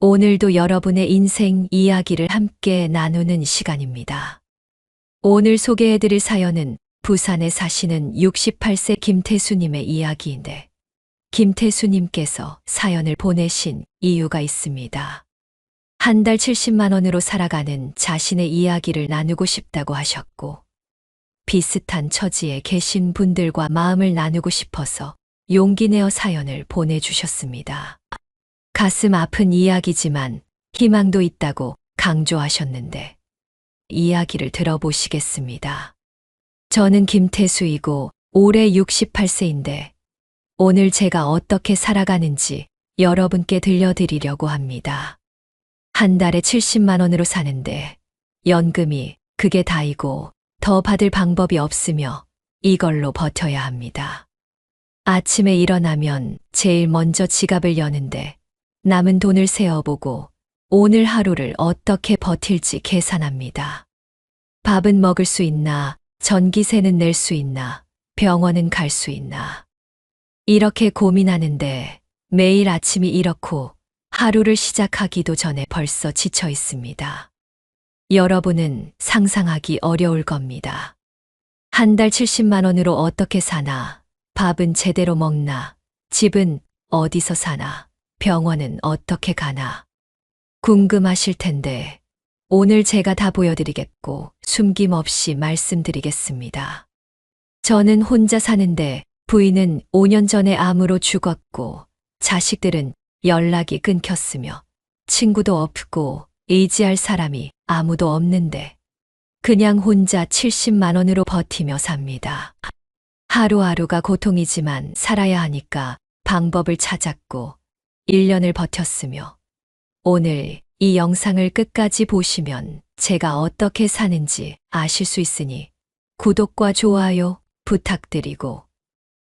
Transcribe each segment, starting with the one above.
오늘도 여러분의 인생 이야기를 함께 나누는 시간입니다. 오늘 소개해드릴 사연은 부산에 사시는 68세 김태수님의 이야기인데, 김태수님께서 사연을 보내신 이유가 있습니다. 한 달 70만 원으로 살아가는 자신의 이야기를 나누고 싶다고 하셨고, 비슷한 처지에 계신 분들과 마음을 나누고 싶어서 용기 내어 사연을 보내주셨습니다. 가슴 아픈 이야기지만 희망도 있다고 강조하셨는데, 이야기를 들어보시겠습니다. 저는 김태수이고 올해 68세인데 오늘 제가 어떻게 살아가는지 여러분께 들려드리려고 합니다. 한 달에 70만 원으로 사는데 연금이 그게 다이고 더 받을 방법이 없으며 이걸로 버텨야 합니다. 아침에 일어나면 제일 먼저 지갑을 여는데 남은 돈을 세어보고 오늘 하루를 어떻게 버틸지 계산합니다. 밥은 먹을 수 있나, 전기세는 낼 수 있나, 병원은 갈 수 있나. 이렇게 고민하는데 매일 아침이 이렇고 하루를 시작하기도 전에 벌써 지쳐 있습니다. 여러분은 상상하기 어려울 겁니다. 한 달 70만 원으로 어떻게 사나, 밥은 제대로 먹나, 집은 어디서 사나, 병원은 어떻게 가나. 궁금하실 텐데 오늘 제가 다 보여드리겠고 숨김없이 말씀드리겠습니다. 저는 혼자 사는데 부인은 5년 전에 암으로 죽었고 자식들은 연락이 끊겼으며 친구도 없고 의지할 사람이 아무도 없는데 그냥 혼자 70만 원으로 버티며 삽니다. 하루하루가 고통이지만 살아야 하니까 방법을 찾았고 1년을 버텼으며 오늘 이 영상을 끝까지 보시면 제가 어떻게 사는지 아실 수 있으니 구독과 좋아요 부탁드리고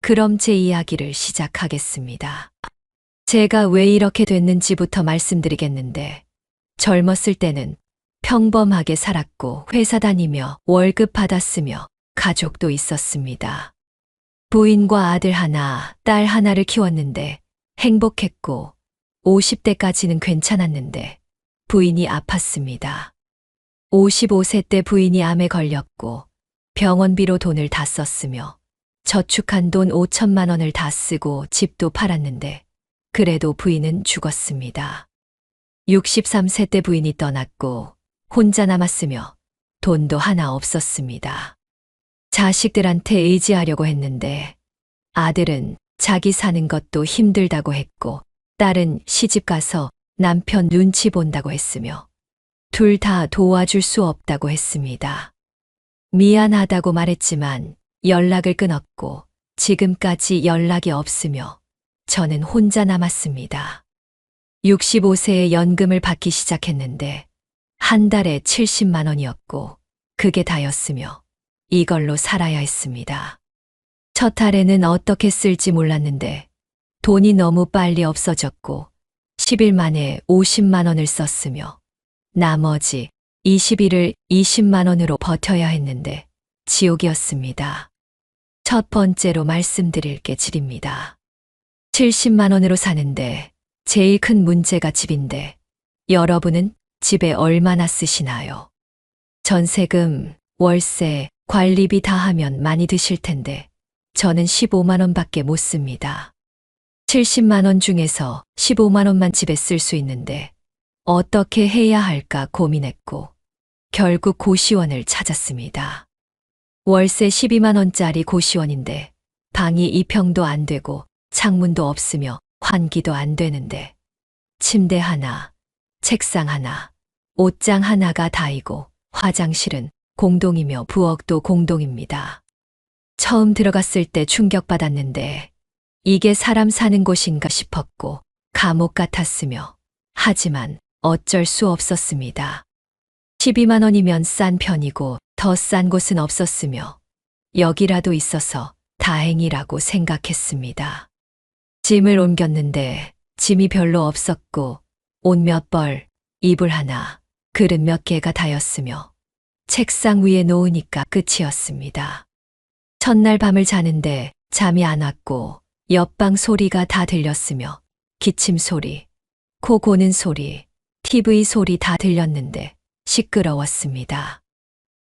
그럼 제 이야기를 시작하겠습니다. 제가 왜 이렇게 됐는지부터 말씀드리겠는데 젊었을 때는 평범하게 살았고 회사 다니며 월급 받았으며 가족도 있었습니다. 부인과 아들 하나, 딸 하나를 키웠는데 행복했고 50대까지는 괜찮았는데 부인이 아팠습니다. 55세 때 부인이 암에 걸렸고 병원비로 돈을 다 썼으며 저축한 돈 5천만 원을 다 쓰고 집도 팔았는데 그래도 부인은 죽었습니다. 63세 때 부인이 떠났고 혼자 남았으며 돈도 하나 없었습니다. 자식들한테 의지하려고 했는데 아들은 자기 사는 것도 힘들다고 했고 딸은 시집 가서 남편 눈치 본다고 했으며 둘 다 도와줄 수 없다고 했습니다. 미안하다고 말했지만 연락을 끊었고 지금까지 연락이 없으며 저는 혼자 남았습니다. 65세에 연금을 받기 시작했는데 한 달에 70만 원이었고 그게 다였으며 이걸로 살아야 했습니다. 첫 달에는 어떻게 쓸지 몰랐는데 돈이 너무 빨리 없어졌고 10일 만에 50만 원을 썼으며 나머지 20일을 20만 원으로 버텨야 했는데 지옥이었습니다. 첫 번째로 말씀드릴 게 집입니다. 70만 원으로 사는데 제일 큰 문제가 집인데 여러분은 집에 얼마나 쓰시나요? 전세금, 월세, 관리비 다 하면 많이 드실 텐데 저는 15만 원밖에 못 씁니다. 70만 원 중에서 15만 원만 집에 쓸 수 있는데 어떻게 해야 할까 고민했고 결국 고시원을 찾았습니다. 월세 12만 원짜리 고시원인데 방이 2평도 안 되고 창문도 없으며 환기도 안 되는데 침대 하나, 책상 하나, 옷장 하나가 다이고 화장실은 공동이며 부엌도 공동입니다. 처음 들어갔을 때 충격받았는데 이게 사람 사는 곳인가 싶었고 감옥 같았으며 하지만 어쩔 수 없었습니다. 12만 원이면 싼 편이고 더 싼 곳은 없었으며 여기라도 있어서 다행이라고 생각했습니다. 짐을 옮겼는데 짐이 별로 없었고 옷 몇 벌, 이불 하나, 그릇 몇 개가 다였으며 책상 위에 놓으니까 끝이었습니다. 첫날 밤을 자는데 잠이 안 왔고 옆방 소리가 다 들렸으며 기침 소리, 코 고는 소리, TV 소리 다 들렸는데 시끄러웠습니다.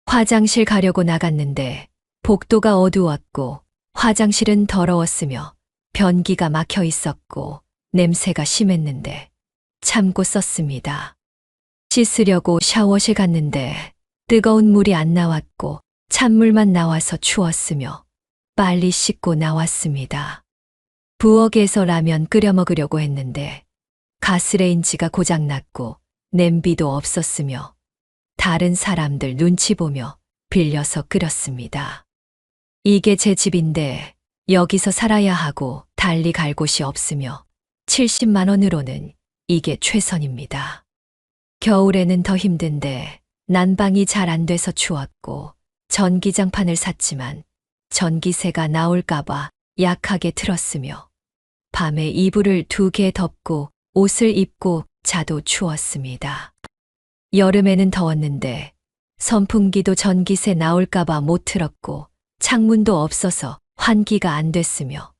화장실 가려고 나갔는데 복도가 어두웠고 화장실은 더러웠으며 변기가 막혀 있었고 냄새가 심했는데 참고 썼습니다. 씻으려고 샤워실 갔는데 뜨거운 물이 안 나왔고 찬물만 나와서 추웠으며 빨리 씻고 나왔습니다. 부엌에서 라면 끓여 먹으려고 했는데 가스레인지가 고장났고 냄비도 없었으며 다른 사람들 눈치 보며 빌려서 끓였습니다. 이게 제 집인데 여기서 살아야 하고 달리 갈 곳이 없으며 70만 원으로는 이게 최선입니다. 겨울에는 더 힘든데 난방이 잘 안 돼서 추웠고 전기장판을 샀지만 전기세가 나올까봐 약하게 틀었으며 밤에 이불을 2개 덮고 옷을 입고 자도 추웠습니다. 여름에는 더웠는데 선풍기도 전기세 나올까봐 못 틀었고 창문도 없어서 환기가 안 됐으며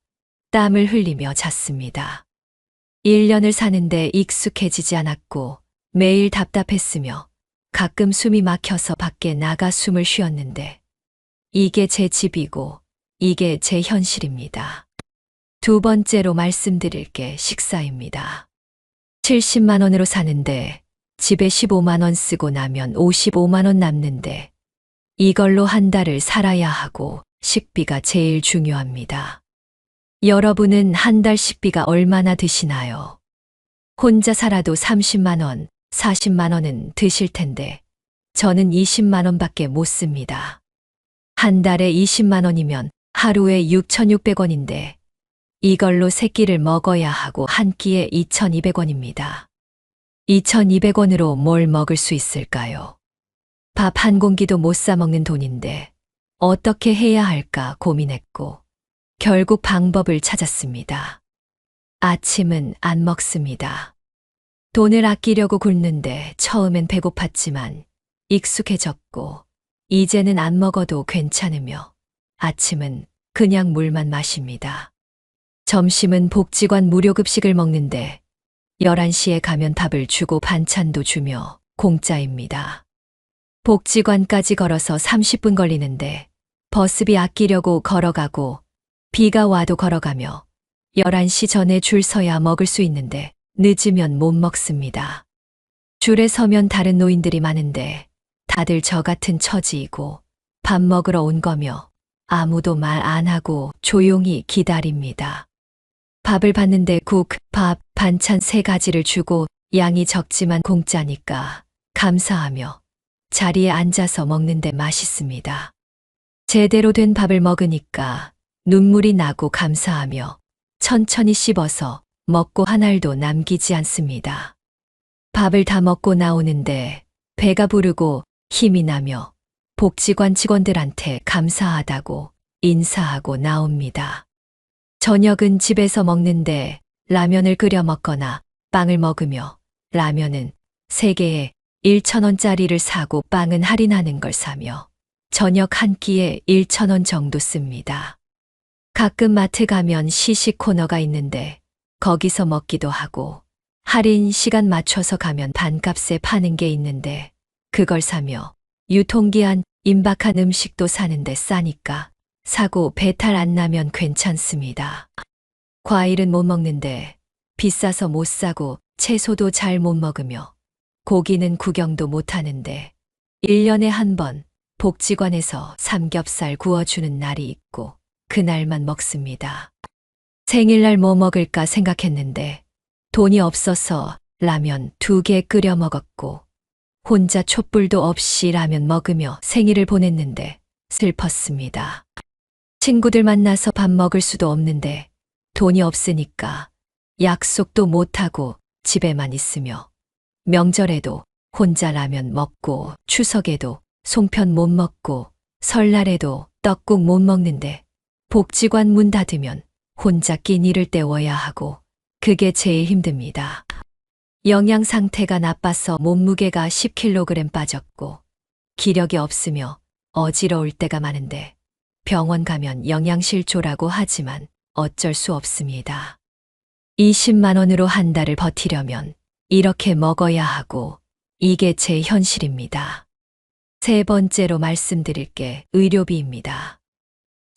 땀을 흘리며 잤습니다. 1년을 사는데 익숙해지지 않았고 매일 답답했으며 가끔 숨이 막혀서 밖에 나가 숨을 쉬었는데 이게 제 집이고 이게 제 현실입니다. 두 번째로 말씀드릴 게 식사입니다. 70만 원으로 사는데 집에 15만 원 쓰고 나면 55만 원 남는데 이걸로 한 달을 살아야 하고 식비가 제일 중요합니다. 여러분은 한 달 식비가 얼마나 드시나요? 혼자 살아도 30만 원, 40만 원은 드실 텐데 저는 20만 원밖에 못 씁니다. 한 달에 20만 원이면 하루에 6,600원인데 이걸로 세 끼를 먹어야 하고 한 끼에 2,200원입니다. 2,200원으로 뭘 먹을 수 있을까요? 밥 한 공기도 못 사 먹는 돈인데 어떻게 해야 할까 고민했고 결국 방법을 찾았습니다. 아침은 안 먹습니다. 돈을 아끼려고 굶는데 처음엔 배고팠지만 익숙해졌고 이제는 안 먹어도 괜찮으며 아침은 그냥 물만 마십니다. 점심은 복지관 무료급식을 먹는데 11시에 가면 밥을 주고 반찬도 주며 공짜입니다. 복지관까지 걸어서 30분 걸리는데 버스비 아끼려고 걸어가고 비가 와도 걸어가며 11시 전에 줄 서야 먹을 수 있는데 늦으면 못 먹습니다. 줄에 서면 다른 노인들이 많은데 다들 저 같은 처지이고 밥 먹으러 온 거며 아무도 말 안 하고 조용히 기다립니다. 밥을 받는데 국, 밥, 반찬 3가지를 주고 양이 적지만 공짜니까 감사하며 자리에 앉아서 먹는데 맛있습니다. 제대로 된 밥을 먹으니까 눈물이 나고 감사하며 천천히 씹어서 먹고 한 알도 남기지 않습니다. 밥을 다 먹고 나오는데 배가 부르고 힘이 나며 복지관 직원들한테 감사하다고 인사하고 나옵니다. 저녁은 집에서 먹는데 라면을 끓여 먹거나 빵을 먹으며 라면은 3개에 1,000원짜리를 사고 빵은 할인하는 걸 사며 저녁 한 끼에 1,000원 정도 씁니다. 가끔 마트 가면 시식 코너가 있는데 거기서 먹기도 하고 할인 시간 맞춰서 가면 반값에 파는 게 있는데 그걸 사며 유통기한 임박한 음식도 사는데 싸니까 사고 배탈 안 나면 괜찮습니다. 과일은 못 먹는데 비싸서 못 사고 채소도 잘 못 먹으며 고기는 구경도 못 하는데 1년에 한 번 복지관에서 삼겹살 구워주는 날이 있고 그날만 먹습니다. 생일날 뭐 먹을까 생각했는데 돈이 없어서 라면 2개 끓여 먹었고 혼자 촛불도 없이 라면 먹으며 생일을 보냈는데 슬펐습니다. 친구들 만나서 밥 먹을 수도 없는데 돈이 없으니까 약속도 못하고 집에만 있으며 명절에도 혼자 라면 먹고 추석에도 송편 못 먹고 설날에도 떡국 못 먹는데 복지관 문 닫으면 혼자 끼니를 때워야 하고 그게 제일 힘듭니다. 영양 상태가 나빠서 몸무게가 10kg 빠졌고 기력이 없으며 어지러울 때가 많은데 병원 가면 영양실조라고 하지만 어쩔 수 없습니다. 20만 원으로 한 달을 버티려면 이렇게 먹어야 하고 이게 제 현실입니다. 세 번째로 말씀드릴 게 의료비입니다.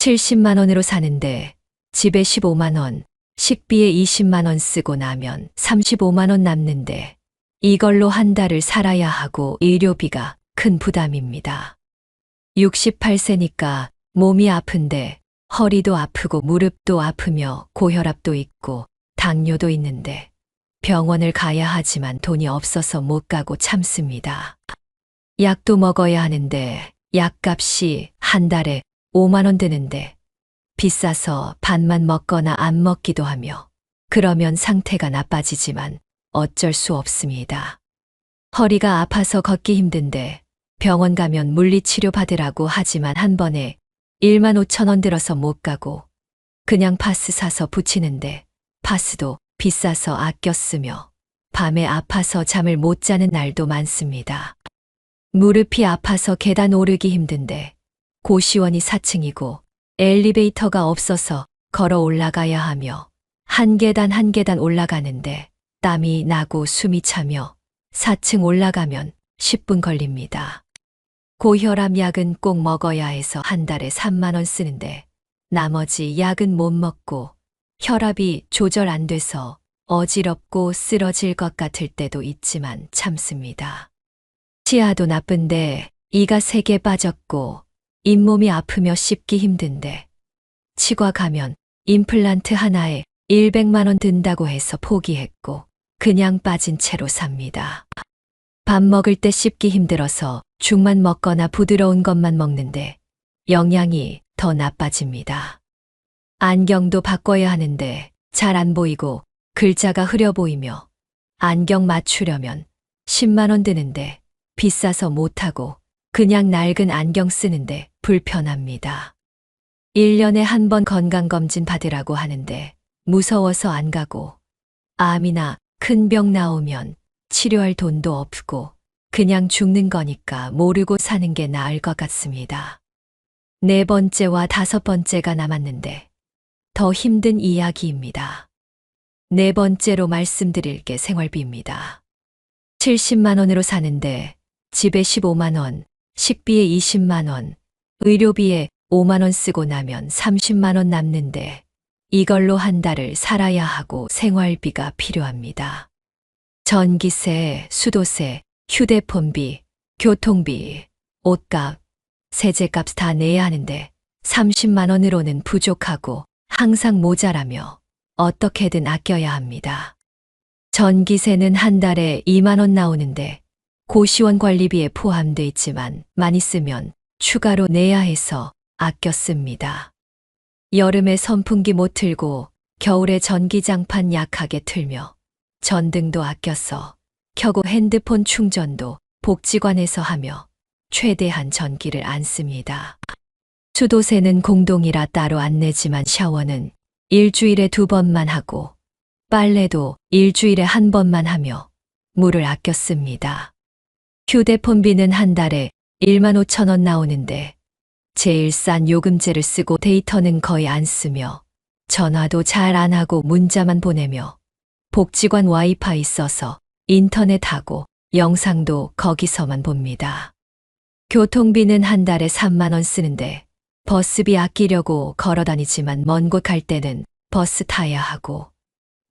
70만 원으로 사는데 집에 15만 원, 식비에 20만 원 쓰고 나면 35만 원 남는데 이걸로 한 달을 살아야 하고 의료비가 큰 부담입니다. 68세니까 몸이 아픈데 허리도 아프고 무릎도 아프며 고혈압도 있고 당뇨도 있는데 병원을 가야 하지만 돈이 없어서 못 가고 참습니다. 약도 먹어야 하는데 약값이 한 달에 5만 원 드는데 비싸서 반만 먹거나 안 먹기도 하며 그러면 상태가 나빠지지만 어쩔 수 없습니다. 허리가 아파서 걷기 힘든데 병원 가면 물리치료 받으라고 하지만 한 번에 1만 5천 원 들어서 못 가고 그냥 파스 사서 붙이는데 파스도 비싸서 아껴 쓰며 밤에 아파서 잠을 못 자는 날도 많습니다. 무릎이 아파서 계단 오르기 힘든데 고시원이 4층이고 엘리베이터가 없어서 걸어 올라가야 하며 한 계단 한 계단 올라가는데 땀이 나고 숨이 차며 4층 올라가면 10분 걸립니다. 고혈압 약은 꼭 먹어야 해서 한 달에 3만 원 쓰는데 나머지 약은 못 먹고 혈압이 조절 안 돼서 어지럽고 쓰러질 것 같을 때도 있지만 참습니다. 치아도 나쁜데 이가 3개 빠졌고 잇몸이 아프며 씹기 힘든데 치과 가면 임플란트 하나에 100만 원 든다고 해서 포기했고 그냥 빠진 채로 삽니다. 밥 먹을 때 씹기 힘들어서 죽만 먹거나 부드러운 것만 먹는데 영양이 더 나빠집니다. 안경도 바꿔야 하는데 잘 안 보이고 글자가 흐려 보이며 안경 맞추려면 10만 원 드는데 비싸서 못하고 그냥 낡은 안경 쓰는데 불편합니다. 1년에 한 번 건강검진 받으라고 하는데 무서워서 안 가고 암이나 큰 병 나오면 치료할 돈도 없고 그냥 죽는 거니까 모르고 사는 게 나을 것 같습니다. 4번째와 5번째가 남았는데 더 힘든 이야기입니다. 4번째로 말씀드릴 게 생활비입니다. 70만 원으로 사는데 집에 15만 원, 식비에 20만 원, 의료비에 5만 원 쓰고 나면 30만 원 남는데 이걸로 한 달을 살아야 하고 생활비가 필요합니다. 전기세, 수도세, 휴대폰비, 교통비, 옷값, 세제값 다 내야 하는데 30만 원으로는 부족하고 항상 모자라며 어떻게든 아껴야 합니다. 전기세는 한 달에 2만 원 나오는데 고시원 관리비에 포함돼 있지만 많이 쓰면 추가로 내야 해서 아껴 씁니다. 여름에 선풍기 못 틀고 겨울에 전기장판 약하게 틀며 전등도 아껴서 켜고 핸드폰 충전도 복지관에서 하며 최대한 전기를 안 씁니다. 수도세는 공동이라 따로 안 내지만 샤워는 일주일에 2번만 하고 빨래도 일주일에 1번만 하며 물을 아껴 씁니다. 휴대폰비는 한 달에 1만 5천 원 나오는데 제일 싼 요금제를 쓰고 데이터는 거의 안 쓰며 전화도 잘 안 하고 문자만 보내며 복지관 와이파이 써서 인터넷하고 영상도 거기서만 봅니다. 교통비는 한 달에 3만 원 쓰는데 버스비 아끼려고 걸어 다니지만 먼 곳 갈 때는 버스 타야 하고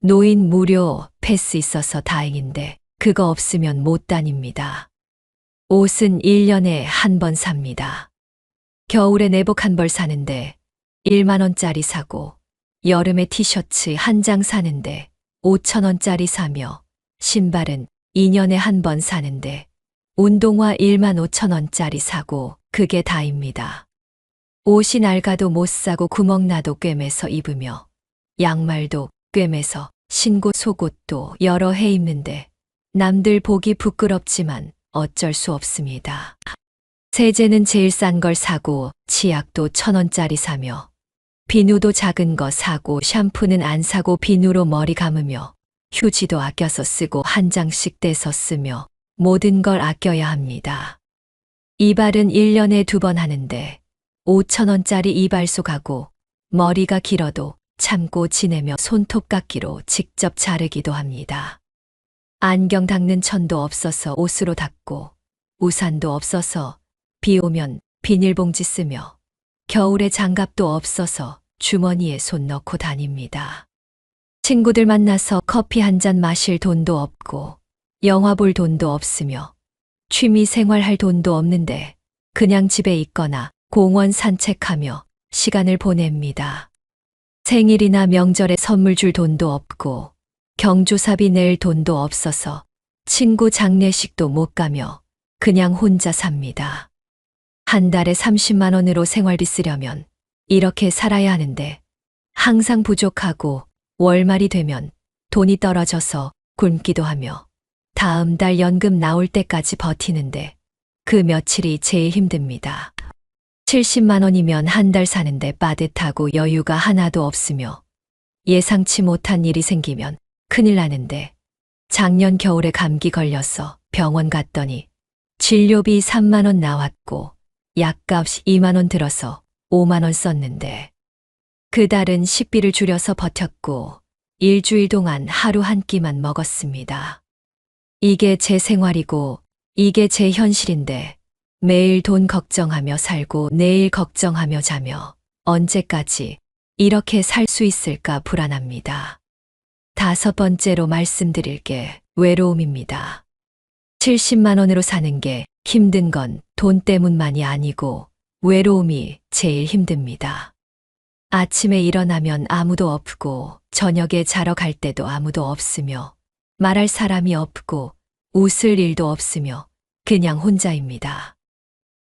노인 무료 패스 있어서 다행인데 그거 없으면 못 다닙니다. 옷은 1년에 한 번 삽니다. 겨울에 내복 한 벌 사는데 1만 원짜리 사고 여름에 티셔츠 한 장 사는데 5천 원짜리 사며 신발은 2년에 한 번 사는데 운동화 1만 5천 원짜리 사고 그게 다입니다. 옷이 낡아도 못 사고 구멍나도 꿰매서 입으며 양말도 꿰매서 신고 속옷도 여러 해 입는데 남들 보기 부끄럽지만 어쩔 수 없습니다. 세제는 제일 싼 걸 사고 치약도 1,000원짜리 사며 비누도 작은 거 사고 샴푸는 안 사고 비누로 머리 감으며 휴지도 아껴서 쓰고 한 장씩 떼서 쓰며 모든 걸 아껴야 합니다. 이발은 1년에 2번 하는데 5,000원짜리 이발소 가고 머리가 길어도 참고 지내며 손톱깎이로 직접 자르기도 합니다. 안경 닦는 천도 없어서 옷으로 닦고, 우산도 없어서 비 오면 비닐봉지 쓰며, 겨울에 장갑도 없어서 주머니에 손 넣고 다닙니다. 친구들 만나서 커피 한 잔 마실 돈도 없고, 영화 볼 돈도 없으며, 취미 생활할 돈도 없는데 그냥 집에 있거나 공원 산책하며 시간을 보냅니다. 생일이나 명절에 선물 줄 돈도 없고, 경조사비 낼 돈도 없어서 친구 장례식도 못 가며 그냥 혼자 삽니다. 한 달에 30만 원으로 생활비 쓰려면 이렇게 살아야 하는데 항상 부족하고 월말이 되면 돈이 떨어져서 굶기도 하며 다음 달 연금 나올 때까지 버티는데 그 며칠이 제일 힘듭니다. 70만 원이면 한 달 사는데 빠듯하고 여유가 하나도 없으며 예상치 못한 일이 생기면 큰일 나는데 작년 겨울에 감기 걸려서 병원 갔더니 진료비 3만 원 나왔고 약값 2만 원 들어서 5만 원 썼는데 그 달은 식비를 줄여서 버텼고 일주일 동안 하루 한 끼만 먹었습니다. 이게 제 생활이고 이게 제 현실인데 매일 돈 걱정하며 살고 내일 걱정하며 자며 언제까지 이렇게 살 수 있을까 불안합니다. 5번째로 말씀드릴 게 외로움입니다. 70만 원으로 사는 게 힘든 건 돈 때문만이 아니고 외로움이 제일 힘듭니다. 아침에 일어나면 아무도 없고 저녁에 자러 갈 때도 아무도 없으며 말할 사람이 없고 웃을 일도 없으며 그냥 혼자입니다.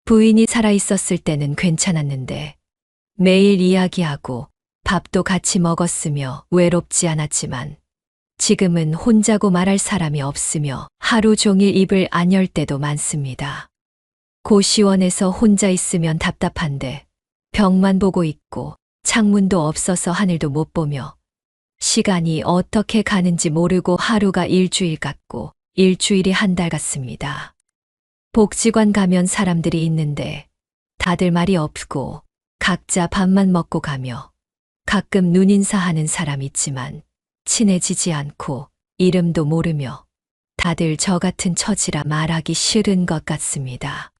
부인이 살아있었을 때는 괜찮았는데 매일 이야기하고 밥도 같이 먹었으며 외롭지 않았지만 지금은 혼자고 말할 사람이 없으며 하루 종일 입을 안 열 때도 많습니다. 고시원에서 혼자 있으면 답답한데 벽만 보고 있고 창문도 없어서 하늘도 못 보며 시간이 어떻게 가는지 모르고 하루가 일주일 같고 일주일이 한 달 같습니다. 복지관 가면 사람들이 있는데 다들 말이 없고 각자 밥만 먹고 가며 가끔 눈인사하는 사람 있지만 친해지지 않고 이름도 모르며 다들 저 같은 처지라 말하기 싫은 것 같습니다.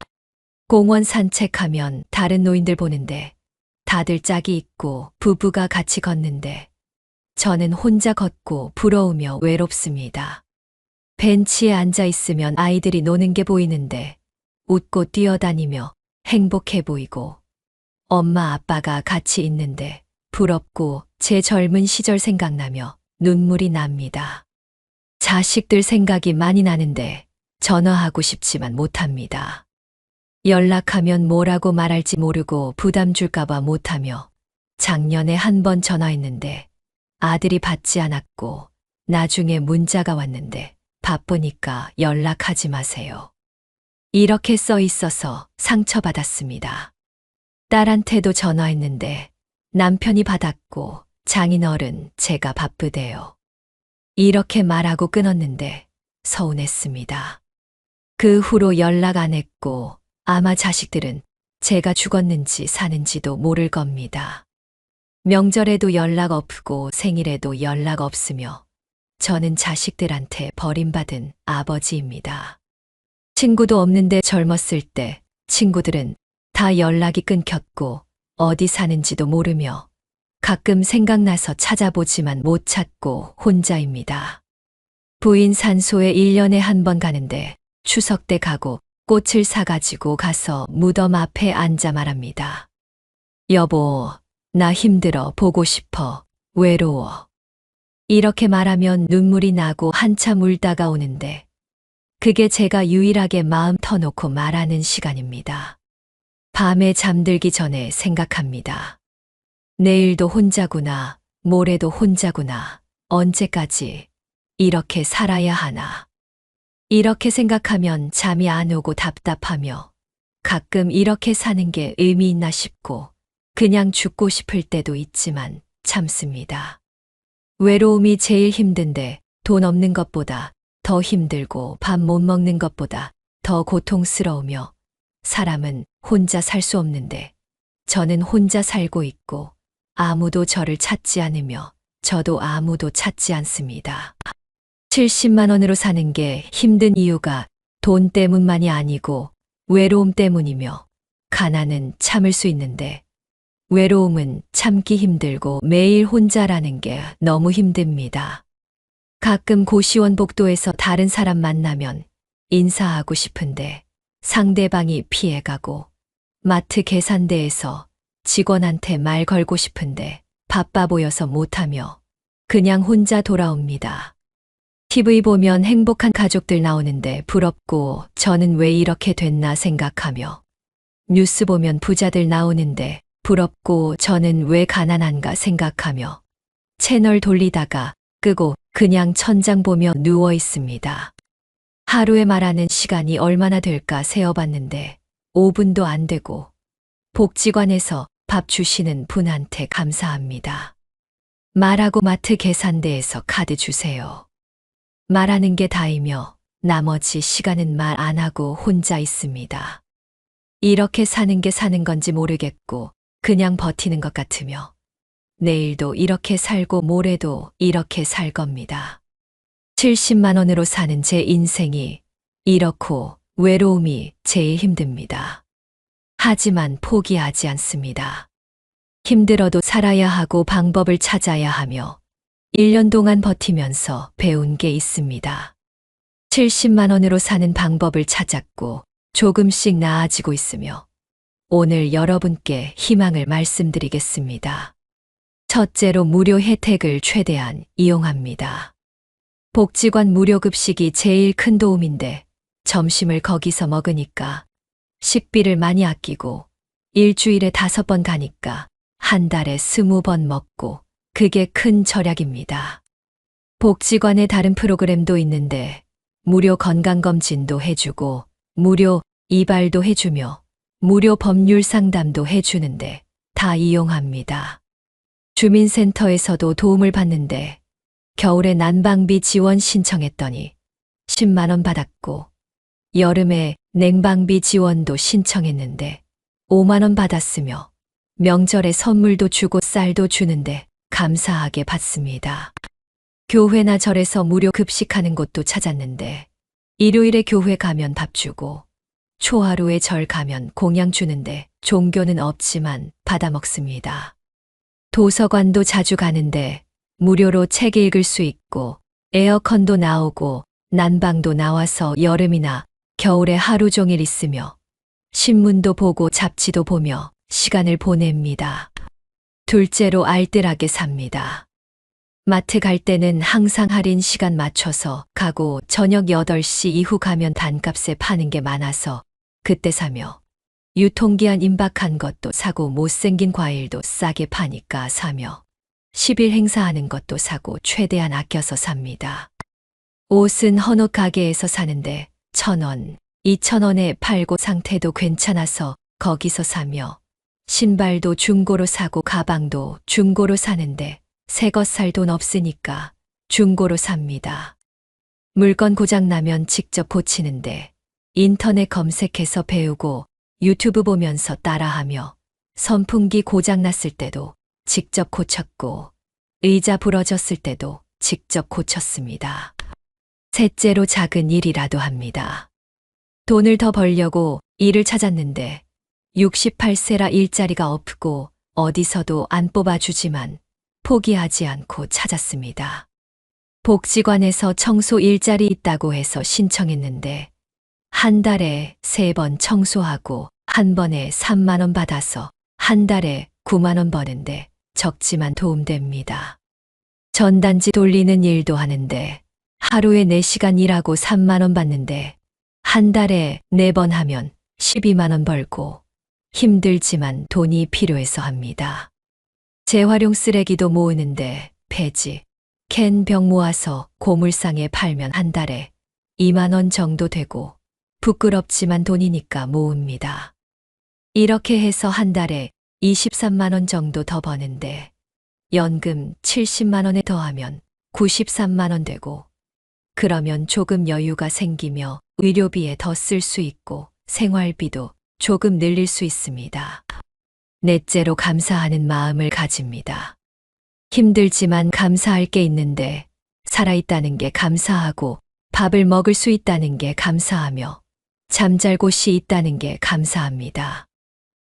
공원 산책하면 다른 노인들 보는데 다들 짝이 있고 부부가 같이 걷는데 저는 혼자 걷고 부러우며 외롭습니다. 벤치에 앉아 있으면 아이들이 노는 게 보이는데 웃고 뛰어다니며 행복해 보이고 엄마 아빠가 같이 있는데 부럽고 제 젊은 시절 생각나며 눈물이 납니다. 자식들 생각이 많이 나는데 전화하고 싶지만 못합니다. 연락하면 뭐라고 말할지 모르고 부담 줄까봐 못하며 작년에 한 번 전화했는데 아들이 받지 않았고 나중에 문자가 왔는데 바쁘니까 연락하지 마세요. 이렇게 써 있어서 상처받았습니다. 딸한테도 전화했는데 남편이 받았고 장인어른 제가 바쁘대요. 이렇게 말하고 끊었는데 서운했습니다. 그 후로 연락 안 했고 아마 자식들은 제가 죽었는지 사는지도 모를 겁니다. 명절에도 연락 없고 생일에도 연락 없으며 저는 자식들한테 버림받은 아버지입니다. 친구도 없는데 젊었을 때 친구들은 다 연락이 끊겼고 어디 사는지도 모르며 가끔 생각나서 찾아보지만 못 찾고 혼자입니다. 부인 산소에 1년에 한 번 가는데 추석 때 가고 꽃을 사가지고 가서 무덤 앞에 앉아 말합니다. 여보, 나 힘들어, 보고 싶어, 외로워. 이렇게 말하면 눈물이 나고 한참 울다가 오는데 그게 제가 유일하게 마음 터놓고 말하는 시간입니다. 밤에 잠들기 전에 생각합니다. 내일도 혼자구나, 모레도 혼자구나, 언제까지 이렇게 살아야 하나. 이렇게 생각하면 잠이 안 오고 답답하며 가끔 이렇게 사는 게 의미 있나 싶고 그냥 죽고 싶을 때도 있지만 참습니다. 외로움이 제일 힘든데 돈 없는 것보다 더 힘들고 밥 못 먹는 것보다 더 고통스러우며 사람은 혼자 살 수 없는데 저는 혼자 살고 있고 아무도 저를 찾지 않으며 저도 아무도 찾지 않습니다. 70만 원으로 사는 게 힘든 이유가 돈 때문만이 아니고 외로움 때문이며, 가난은 참을 수 있는데 외로움은 참기 힘들고 매일 혼자라는 게 너무 힘듭니다. 가끔 고시원 복도에서 다른 사람 만나면 인사하고 싶은데 상대방이 피해가고, 마트 계산대에서 직원한테 말 걸고 싶은데 바빠 보여서 못하며 그냥 혼자 돌아옵니다. TV 보면 행복한 가족들 나오는데 부럽고 저는 왜 이렇게 됐나 생각하며, 뉴스 보면 부자들 나오는데 부럽고 저는 왜 가난한가 생각하며 채널 돌리다가 끄고 그냥 천장 보며 누워 있습니다. 하루에 말하는 시간이 얼마나 될까 세어봤는데 5분도 안 되고, 복지관에서 밥 주시는 분한테 감사합니다. 말하고 마트 계산대에서 카드 주세요. 말하는 게 다이며 나머지 시간은 말 안 하고 혼자 있습니다. 이렇게 사는 게 사는 건지 모르겠고 그냥 버티는 것 같으며, 내일도 이렇게 살고 모레도 이렇게 살 겁니다. 70만 원으로 사는 제 인생이 이렇고 외로움이 제일 힘듭니다. 하지만 포기하지 않습니다. 힘들어도 살아야 하고 방법을 찾아야 하며 1년 동안 버티면서 배운 게 있습니다. 70만 원으로 사는 방법을 찾았고 조금씩 나아지고 있으며, 오늘 여러분께 희망을 말씀드리겠습니다. 첫째로 무료 혜택을 최대한 이용합니다. 복지관 무료 급식이 제일 큰 도움인데 점심을 거기서 먹으니까 식비를 많이 아끼고, 일주일에 5번 가니까 한 달에 20번 먹고, 그게 큰 절약입니다. 복지관에 다른 프로그램도 있는데 무료 건강검진도 해주고 무료 이발도 해주며 무료 법률 상담도 해주는데 다 이용합니다. 주민센터에서도 도움을 받는데 겨울에 난방비 지원 신청했더니 10만 원 받았고, 여름에 냉방비 지원도 신청했는데 5만 원 받았으며, 명절에 선물도 주고 쌀도 주는데 감사하게 받습니다. 교회나 절에서 무료 급식하는 곳도 찾았는데 일요일에 교회 가면 밥 주고, 초하루에 절 가면 공양 주는데 종교는 없지만 받아 먹습니다. 도서관도 자주 가는데 무료로 책 읽을 수 있고, 에어컨도 나오고 난방도 나와서 여름이나 겨울에 하루 종일 있으며 신문도 보고 잡지도 보며 시간을 보냅니다. 둘째로 알뜰하게 삽니다. 마트 갈 때는 항상 할인 시간 맞춰서 가고, 저녁 8시 이후 가면 단값에 파는 게 많아서 그때 사며, 유통기한 임박한 것도 사고 못생긴 과일도 싸게 파니까 사며, 10일 행사하는 것도 사고 최대한 아껴서 삽니다. 옷은 헌옷 가게에서 사는데 1,000원, 2,000원에 팔고 상태도 괜찮아서 거기서 사며, 신발도 중고로 사고 가방도 중고로 사는데 새 것 살 돈 없으니까 중고로 삽니다. 물건 고장 나면 직접 고치는데 인터넷 검색해서 배우고 유튜브 보면서 따라하며, 선풍기 고장 났을 때도 직접 고쳤고 의자 부러졌을 때도 직접 고쳤습니다. 셋째로 작은 일이라도 합니다. 돈을 더 벌려고 일을 찾았는데 68세라 일자리가 없고 어디서도 안 뽑아주지만 포기하지 않고 찾았습니다. 복지관에서 청소 일자리 있다고 해서 신청했는데 한 달에 3번 청소하고 한 번에 3만 원 받아서 한 달에 9만 원 버는데 적지만 도움됩니다. 전단지 돌리는 일도 하는데 하루에 4시간 일하고 3만 원 받는데 한 달에 4번 하면 12만 원 벌고, 힘들지만 돈이 필요해서 합니다. 재활용 쓰레기도 모으는데 폐지, 캔 병 모아서 고물상에 팔면 한 달에 2만 원 정도 되고, 부끄럽지만 돈이니까 모읍니다. 이렇게 해서 한 달에 23만 원 정도 더 버는데 연금 70만 원에 더하면 93만 원 되고, 그러면 조금 여유가 생기며 의료비에 더 쓸 수 있고 생활비도 조금 늘릴 수 있습니다. 넷째로 감사하는 마음을 가집니다. 힘들지만 감사할 게 있는데 살아있다는 게 감사하고 밥을 먹을 수 있다는 게 감사하며 잠잘 곳이 있다는 게 감사합니다.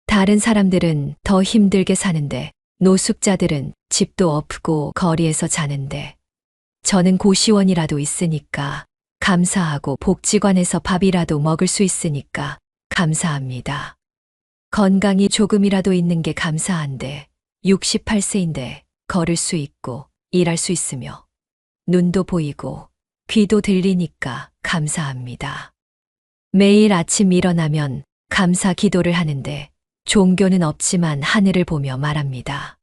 다른 사람들은 더 힘들게 사는데 노숙자들은 집도 없고 거리에서 자는데 저는 고시원이라도 있으니까 감사하고 복지관에서 밥이라도 먹을 수 있으니까 감사합니다. 건강이 조금이라도 있는 게 감사한데 68세인데 걸을 수 있고 일할 수 있으며 눈도 보이고 귀도 들리니까 감사합니다. 매일 아침 일어나면 감사 기도를 하는데 종교는 없지만 하늘을 보며 말합니다.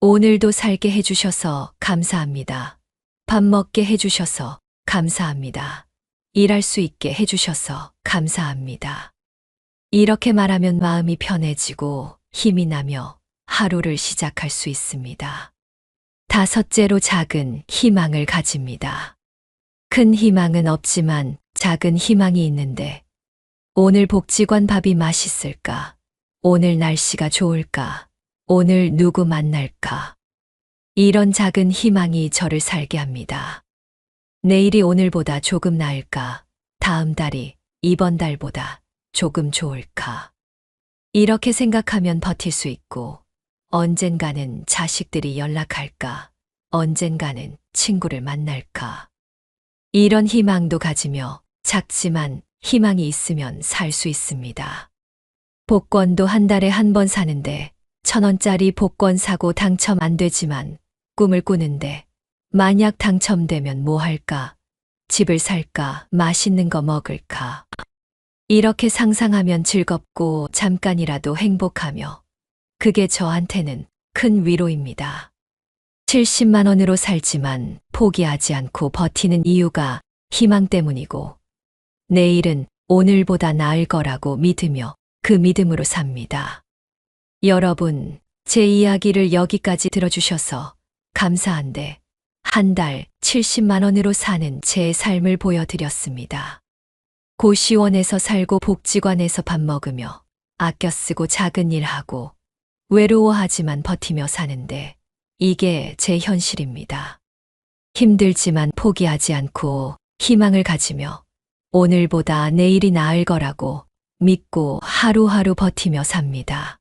오늘도 살게 해주셔서 감사합니다. 밥 먹게 해주셔서 감사합니다. 일할 수 있게 해주셔서 감사합니다. 이렇게 말하면 마음이 편해지고 힘이 나며 하루를 시작할 수 있습니다. 다섯째로 작은 희망을 가집니다. 큰 희망은 없지만 작은 희망이 있는데 오늘 복지관 밥이 맛있을까? 오늘 날씨가 좋을까? 오늘 누구 만날까? 이런 작은 희망이 저를 살게 합니다. 내일이 오늘보다 조금 나을까? 다음 달이 이번 달보다 조금 좋을까? 이렇게 생각하면 버틸 수 있고 언젠가는 자식들이 연락할까? 언젠가는 친구를 만날까? 이런 희망도 가지며 작지만 희망이 있으면 살 수 있습니다. 복권도 한 달에 한 번 사는데 1,000원짜리 복권 사고 당첨 안 되지만 꿈을 꾸는데 만약 당첨되면 뭐 할까? 집을 살까? 맛있는 거 먹을까? 이렇게 상상하면 즐겁고 잠깐이라도 행복하며 그게 저한테는 큰 위로입니다. 70만 원으로 살지만 포기하지 않고 버티는 이유가 희망 때문이고 내일은 오늘보다 나을 거라고 믿으며 그 믿음으로 삽니다. 여러분, 제 이야기를 여기까지 들어주셔서 감사한데 한 달 70만 원으로 사는 제 삶을 보여드렸습니다. 고시원에서 살고 복지관에서 밥 먹으며 아껴 쓰고 작은 일 하고 외로워하지만 버티며 사는데 이게 제 현실입니다. 힘들지만 포기하지 않고 희망을 가지며 오늘보다 내일이 나을 거라고 믿고 하루하루 버티며 삽니다.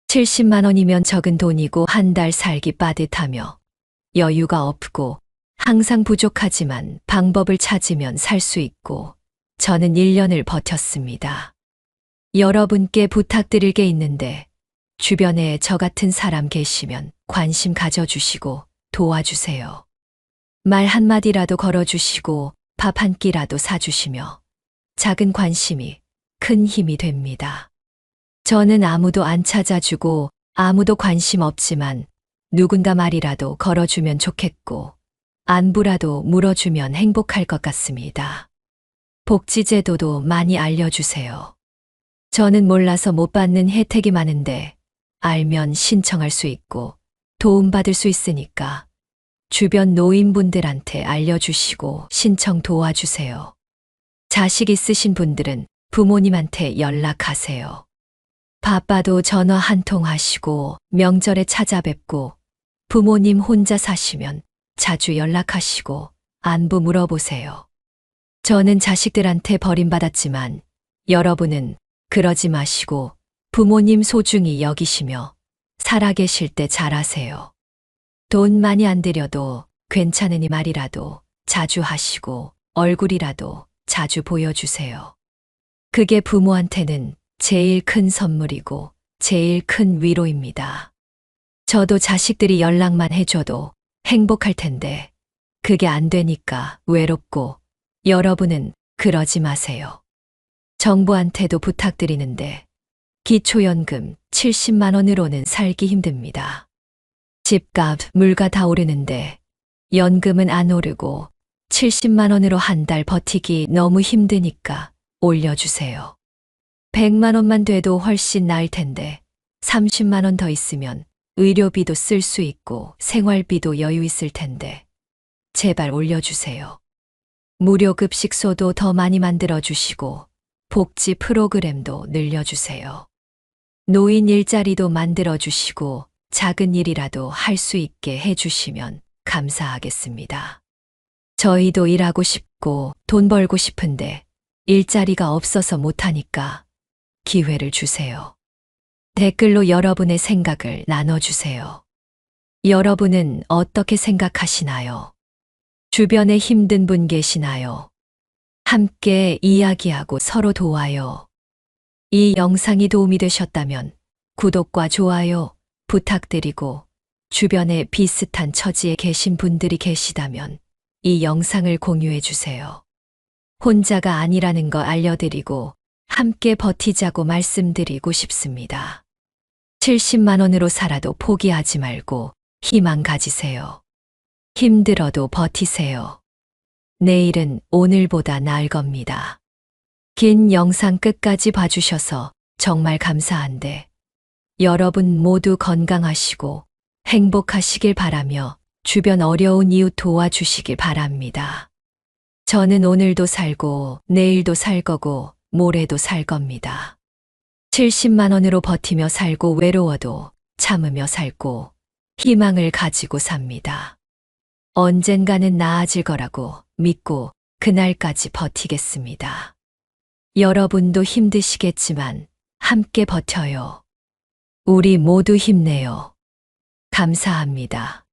70만 원이면 적은 돈이고 한 달 살기 빠듯하며 여유가 없고 항상 부족하지만 방법을 찾으면 살 수 있고 저는 1년을 버텼습니다. 여러분께 부탁드릴 게 있는데 주변에 저 같은 사람 계시면 관심 가져주시고 도와주세요. 말 한마디라도 걸어주시고 밥 한 끼라도 사주시며 작은 관심이 큰 힘이 됩니다. 저는 아무도 안 찾아주고 아무도 관심 없지만 누군가 말이라도 걸어주면 좋겠고 안부라도 물어주면 행복할 것 같습니다. 복지제도도 많이 알려주세요. 저는 몰라서 못 받는 혜택이 많은데 알면 신청할 수 있고 도움받을 수 있으니까 주변 노인분들한테 알려주시고 신청 도와주세요. 자식 있으신 분들은 부모님한테 연락하세요. 바빠도 전화 한 통 하시고 명절에 찾아뵙고 부모님 혼자 사시면 자주 연락하시고 안부 물어보세요. 저는 자식들한테 버림받았지만 여러분은 그러지 마시고 부모님 소중히 여기시며 살아계실 때 잘하세요. 돈 많이 안 들여도 괜찮으니 말이라도 자주 하시고 얼굴이라도 자주 보여주세요. 그게 부모한테는 제일 큰 선물이고 제일 큰 위로입니다. 저도 자식들이 연락만 해줘도 행복할 텐데 그게 안 되니까 외롭고 여러분은 그러지 마세요. 정부한테도 부탁드리는데 기초연금 70만 원으로는 살기 힘듭니다. 집값, 물가 다 오르는데 연금은 안 오르고 70만 원으로 한 달 버티기 너무 힘드니까 올려주세요. 100만 원만 돼도 훨씬 나을 텐데 30만 원 더 있으면 의료비도 쓸 수 있고 생활비도 여유 있을 텐데 제발 올려주세요. 무료 급식소도 더 많이 만들어주시고 복지 프로그램도 늘려주세요. 노인 일자리도 만들어주시고 작은 일이라도 할 수 있게 해주시면 감사하겠습니다. 저희도 일하고 싶고 돈 벌고 싶은데 일자리가 없어서 못하니까 기회를 주세요. 댓글로 여러분의 생각을 나눠주세요. 여러분은 어떻게 생각하시나요? 주변에 힘든 분 계시나요? 함께 이야기하고 서로 도와요. 이 영상이 도움이 되셨다면 구독과 좋아요 부탁드리고 주변에 비슷한 처지에 계신 분들이 계시다면 이 영상을 공유해 주세요. 혼자가 아니라는 거 알려드리고 함께 버티자고 말씀드리고 싶습니다. 70만 원으로 살아도 포기하지 말고 희망 가지세요. 힘들어도 버티세요. 내일은 오늘보다 나을 겁니다. 긴 영상 끝까지 봐주셔서 정말 감사한데 여러분 모두 건강하시고 행복하시길 바라며 주변 어려운 이웃 도와주시길 바랍니다. 저는 오늘도 살고 내일도 살 거고 모레도 살 겁니다. 70만 원으로 버티며 살고 외로워도 참으며 살고 희망을 가지고 삽니다. 언젠가는 나아질 거라고 믿고 그날까지 버티겠습니다. 여러분도 힘드시겠지만 함께 버텨요. 우리 모두 힘내요. 감사합니다.